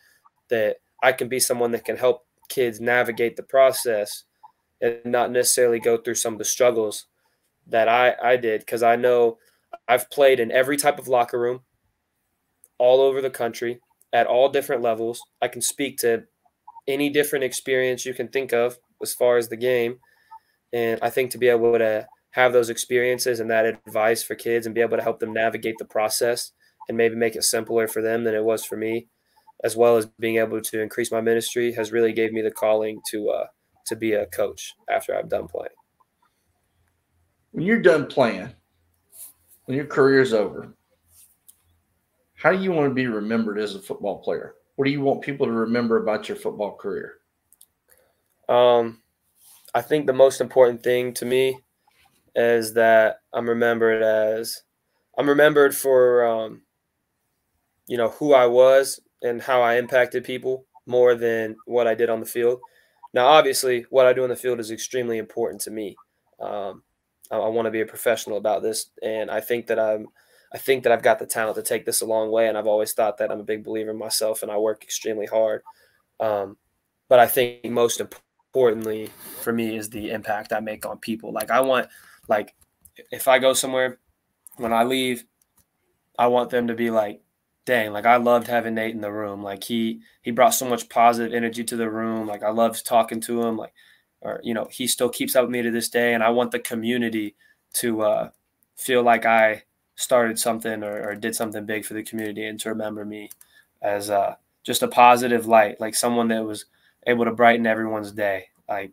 that I can be someone that can help kids navigate the process and not necessarily go through some of the struggles that I did, because I know I've played in every type of locker room all over the country at all different levels. I can speak to any different experience you can think of as far as the game. And I think to be able to have those experiences and that advice for kids and be able to help them navigate the process and maybe make it simpler for them than it was for me, as well as being able to increase my ministry, has really gave me the calling to be a coach after I've done playing. When you're done playing, when your career's over, how do you want to be remembered as a football player? What do you want people to remember about your football career? I think the most important thing to me is that I'm remembered for who I was and how I impacted people more than what I did on the field. Now, obviously, what I do on the field is extremely important to me. I want to be a professional about this, and I think that I've got the talent to take this a long way. And I've always thought that I'm a big believer in myself, and I work extremely hard. But I think most importantly for me is the impact I make on people. If I go somewhere, when I leave, I want them to be like, dang, like I loved having Nate in the room. Like he brought so much positive energy to the room. Like I loved talking to him. He still keeps up with me to this day. And I want the community to feel like I started something or did something big for the community, and to remember me as just a positive light, like someone that was able to brighten everyone's day. Like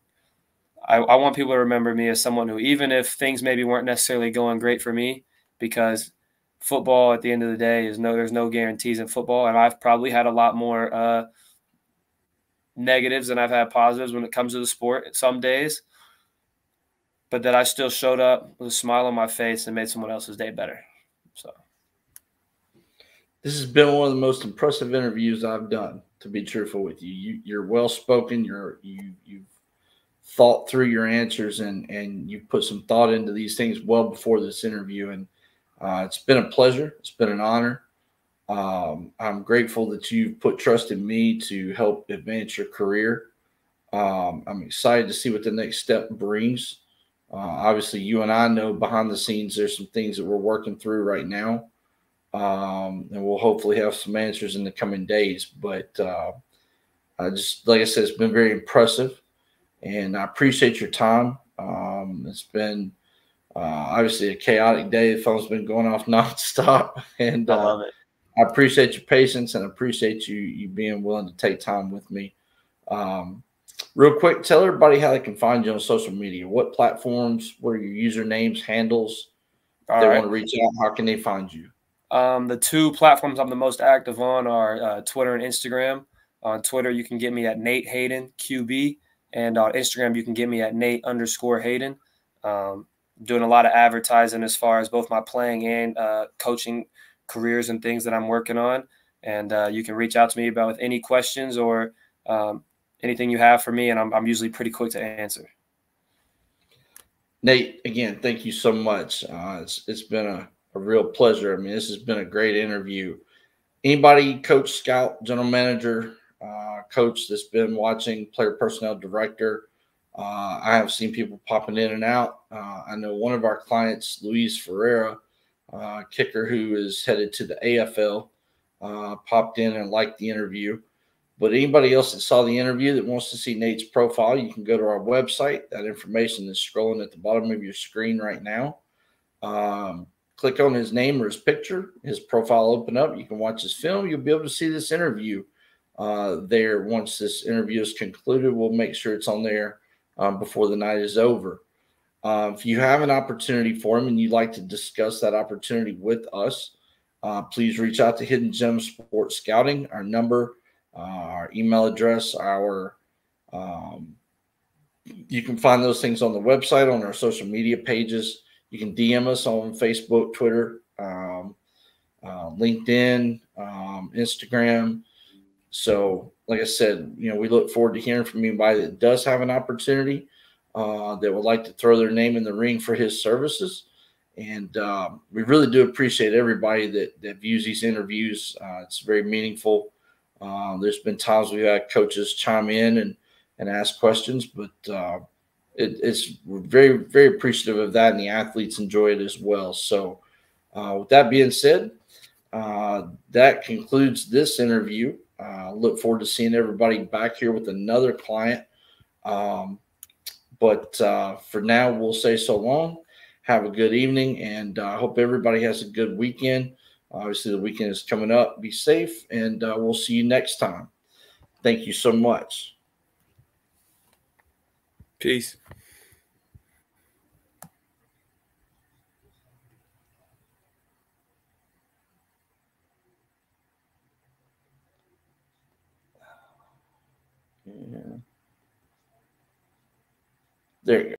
I want people to remember me as someone who, even if things maybe weren't necessarily going great for me, because football at the end of the day there's no guarantees in football. And I've probably had a lot more negatives than I've had positives when it comes to the sport some days, but that I still showed up with a smile on my face and made someone else's day better. So this has been one of the most impressive interviews I've done, to be truthful with you. You're well-spoken. You've thought through your answers, and you've put some thought into these things well before this interview. And it's been a pleasure. It's been an honor. I'm grateful that you've put trust in me to help advance your career. I'm excited to see what the next step brings. Obviously, you and I know behind the scenes there's some things that we're working through right now. And we'll hopefully have some answers in the coming days. But like I said, it's been very impressive, and I appreciate your time. It's been obviously a chaotic day. The phone's been going off nonstop, and I love it. I appreciate your patience, and I appreciate you being willing to take time with me. Real quick, tell everybody how they can find you on social media. What platforms? What are your usernames, handles? If they want to reach out, how can they find you? The two platforms I'm the most active on are Twitter and Instagram. On Twitter, you can get me at Nate Hayden QB, and on Instagram, you can get me at Nate_Hayden. Doing a lot of advertising as far as both my playing and coaching careers and things that I'm working on. And you can reach out to me with any questions or anything you have for me, and I'm usually pretty quick to answer. Nate, again, thank you so much. It's been a real pleasure. I mean, this has been a great interview. Anybody, coach, scout, general manager, coach that's been watching, player personnel director, I have seen people popping in and out. I know one of our clients, Luis Ferreira, kicker who is headed to the AFL, popped in and liked the interview. But anybody else that saw the interview that wants to see Nate's profile, you can go to our website. That information is scrolling at the bottom of your screen right now. Click on his name or his picture. His profile will open up. You can watch his film. You'll be able to see this interview there. Once this interview is concluded, we'll make sure it's on there before the night is over. If you have an opportunity for him and you'd like to discuss that opportunity with us, please reach out to Hidden Gem Sports Scouting. Our number, our email address, you can find those things on the website, on our social media pages. You can DM us on Facebook, Twitter, LinkedIn, Instagram. So, like I said, we look forward to hearing from anybody that does have an opportunity. that would like to throw their name in the ring for his services. And we really do appreciate everybody that views these interviews. It's very meaningful. There's been times we've had coaches chime in and ask questions, but it's very, very appreciative of that, and the athletes enjoy it as well. So with that being said, that concludes this interview. Look forward to seeing everybody back here with another client. But for now, we'll say so long. Have a good evening, and I hope everybody has a good weekend. Obviously, the weekend is coming up. Be safe, and we'll see you next time. Thank you so much. Peace. Yeah. There you go.